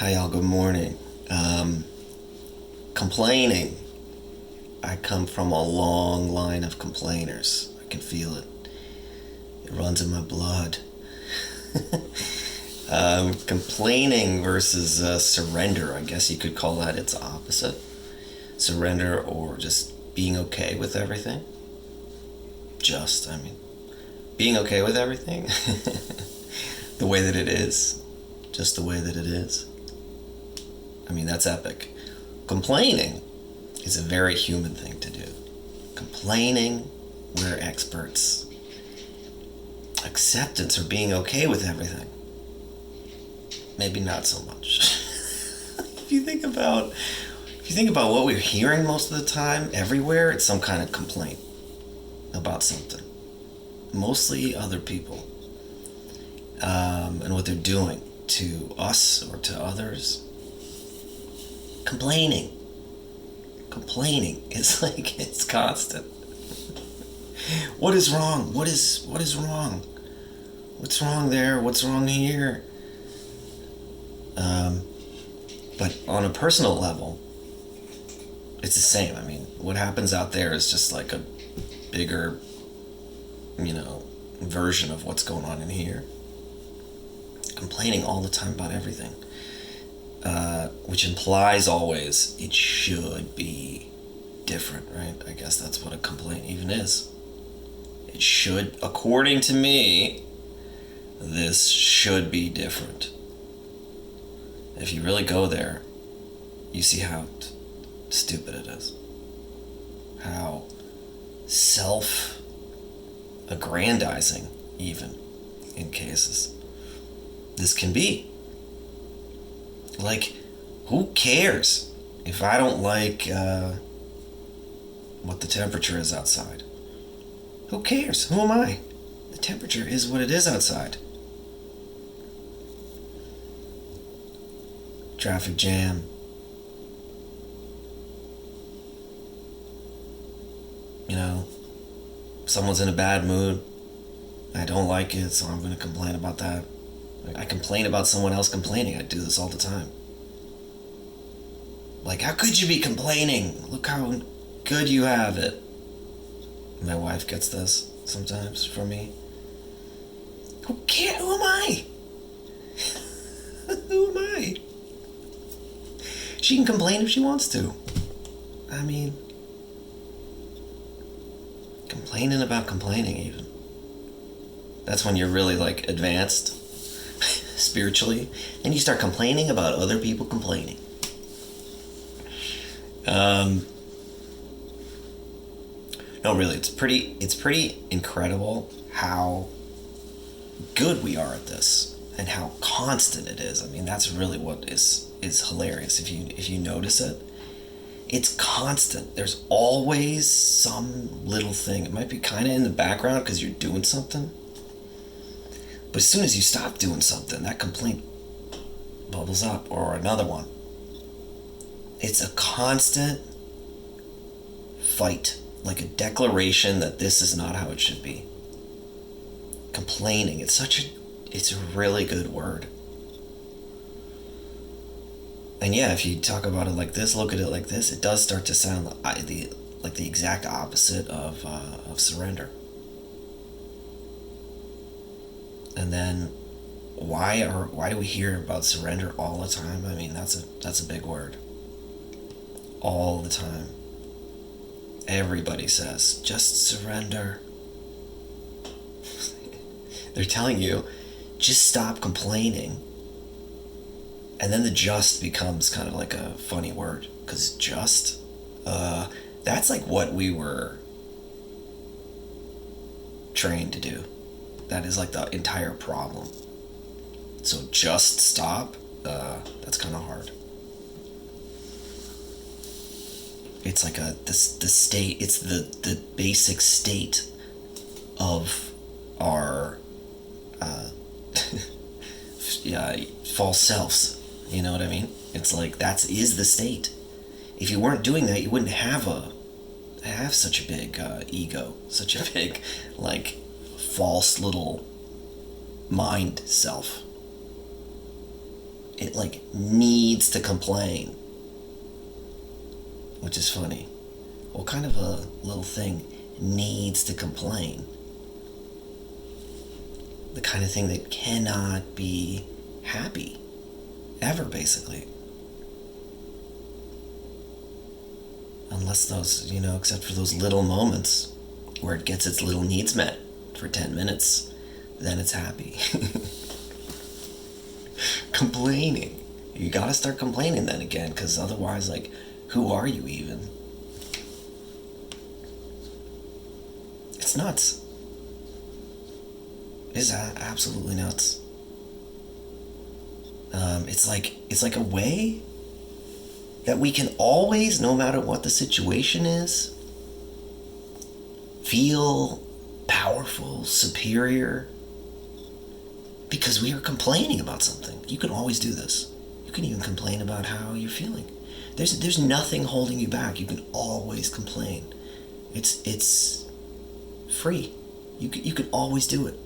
Hi, y'all. Good morning. Complaining. I come from a long line of complainers. I can feel it. It runs in my blood. Complaining versus surrender. I guess you could call that its opposite. Surrender or just being okay with everything. Being okay with everything. The way that it is. Just the way that it is. That's epic. Complaining is a very human thing to do. Complaining, we're experts. Acceptance or being okay with everything, maybe not so much. If you think about what we're hearing most of the time, everywhere, it's some kind of complaint about something. Mostly other people, and what they're doing to us or to others. Complaining is like, it's constant. What is wrong? What is wrong? What's wrong there? What's wrong here? But on a personal level, it's the same. What happens out there is just like a bigger, version of what's going on in here. Complaining all the time about everything. Which implies always it should be different, right? I guess that's what a complaint even is. It should, according to me, this should be different. If you really go there, you see how stupid it is. How self-aggrandizing, even, in cases, this can be. Like, who cares if I don't like what the temperature is outside? Who cares? Who am I? The temperature is what it is outside. Traffic jam. Someone's in a bad mood. I don't like it, so I'm going to complain about that. I complain about someone else complaining. I do this all the time. Like, how could you be complaining? Look how good you have it. My wife gets this sometimes from me. Who am I? Who am I? She can complain if she wants to. Complaining about complaining, even. That's when you're really, like, advanced spiritually. Then you start complaining about other people complaining. No, really, it's pretty incredible how good we are at this and how constant it is. That's really what is hilarious if you notice it. It's constant. There's always some little thing. It might be kind of in the background because you're doing something. But as soon as you stop doing something, that complaint bubbles up, or another one. It's a constant fight, like a declaration that this is not how it should be. Complaining, it's a really good word. And yeah, if you talk about it like this, look at it like this, it does start to sound like the exact opposite of surrender. And then, why do we hear about surrender all the time? That's a big word. All the time. Everybody says, just surrender. They're telling you, just stop complaining. And then the just becomes kind of like a funny word. Because just, that's like what we were trained to do. That is like the entire problem. So just stop, that's kind of hard. It's like the state, it's the basic state of our false selves. You know what I mean? It's like that is the state. If you weren't doing that, you wouldn't have such a big ego, such a big like false little mind self. it like needs to complain, which is funny. What kind of a little thing needs to complain? The kind of thing that cannot be happy ever, basically. Unless those, except for those little moments where it gets its little needs met for 10 minutes, then it's happy. Complaining. You gotta start complaining then again, because otherwise, like, who are you even? It's nuts. It's absolutely nuts. It's like a way that we can always, no matter what the situation is, feel powerful, superior, because we are complaining about something. You can always do this. You can even complain about how you're feeling. There's nothing holding you back. You can always complain. It's free. You can always do it.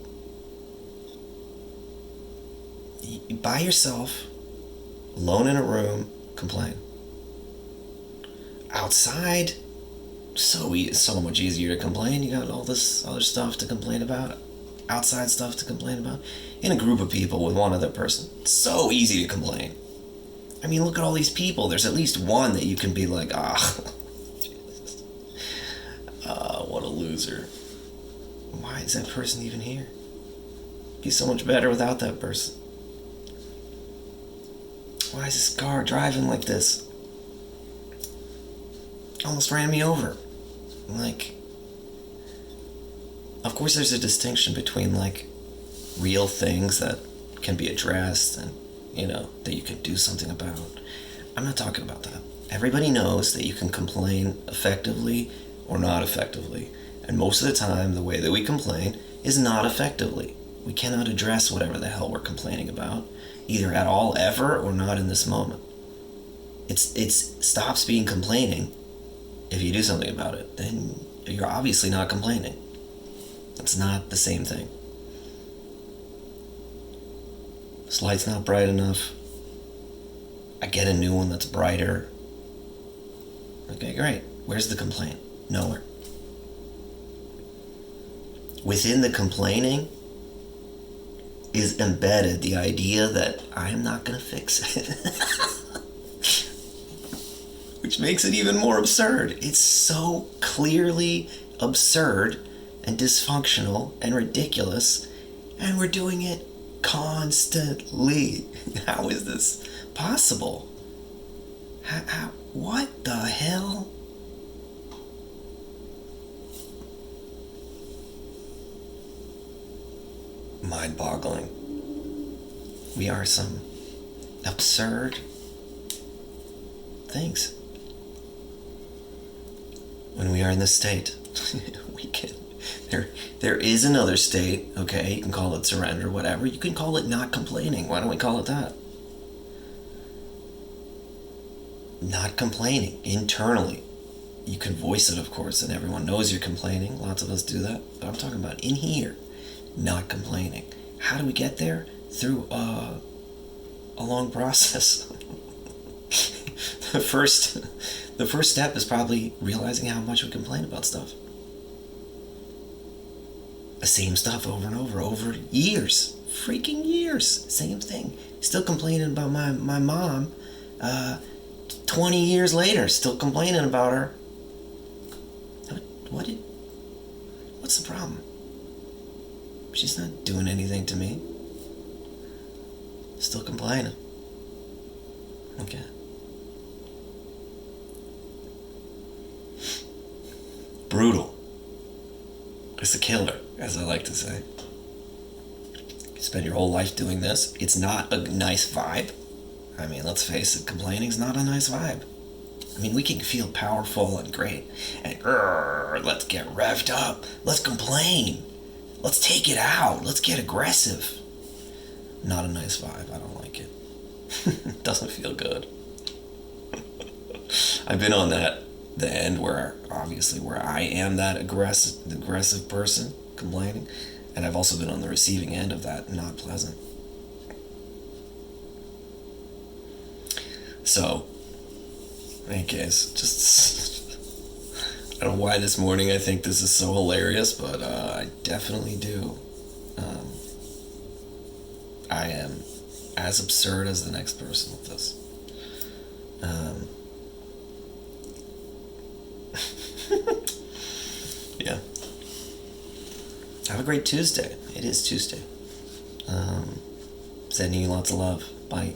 By yourself, alone in a room, complain. Outside, so much easier to complain. You got all this other stuff to complain about, outside stuff to complain about. In a group of people with one other person, it's so easy to complain. I mean, look at all these people. There's at least one that you can be like, what a loser. Why is that person even here? He's so much better without that person. Why is this car driving like this? Almost ran me over. Like, of course there's a distinction between, like, real things that can be addressed and, that you can do something about. I'm not talking about that. Everybody knows that you can complain effectively or not effectively. And most of the time, the way that we complain is not effectively. We cannot address whatever the hell we're complaining about, either at all, ever, or not in this moment. It stops being complaining if you do something about it. Then you're obviously not complaining. It's not the same thing. This light's not bright enough. I get a new one that's brighter. Okay, great. Where's the complaint? Nowhere. Within the complaining is embedded the idea that I am not going to fix it. Which makes it even more absurd. It's so clearly absurd and dysfunctional and ridiculous, and we're doing it constantly. How is this possible? How what the hell? Mind-boggling. We are some absurd things. When we are in this state, there is another state, okay? You can call it surrender, whatever. You can call it not complaining. Why don't we call it that? Not complaining internally. You can voice it, of course, and everyone knows you're complaining. Lots of us do that. But I'm talking about in here, not complaining. How do we get there? Through a long process. The first step is probably realizing how much we complain about stuff. The same stuff over and over years. Freaking years. Same thing. Still complaining about my mom 20 years later. Still complaining about her. What's the problem? She's not doing anything to me. Still complaining. Okay. Brutal. It's a killer, as I like to say. You spend your whole life doing this. It's not a nice vibe. I mean, let's face it, complaining's not a nice vibe. I mean, we can feel powerful and great. And let's get revved up. Let's complain. Let's take it out. Let's get aggressive. Not a nice vibe. I don't like it. It doesn't feel good. I've been on the end where I am that aggressive person complaining, and I've also been on the receiving end of that not pleasant. So, in any case, just I don't know why this morning I think this is so hilarious, but I definitely do. Um, I am as absurd as the next person with this. Um, yeah. Have a great Tuesday. It is Tuesday. Sending you lots of love. Bye.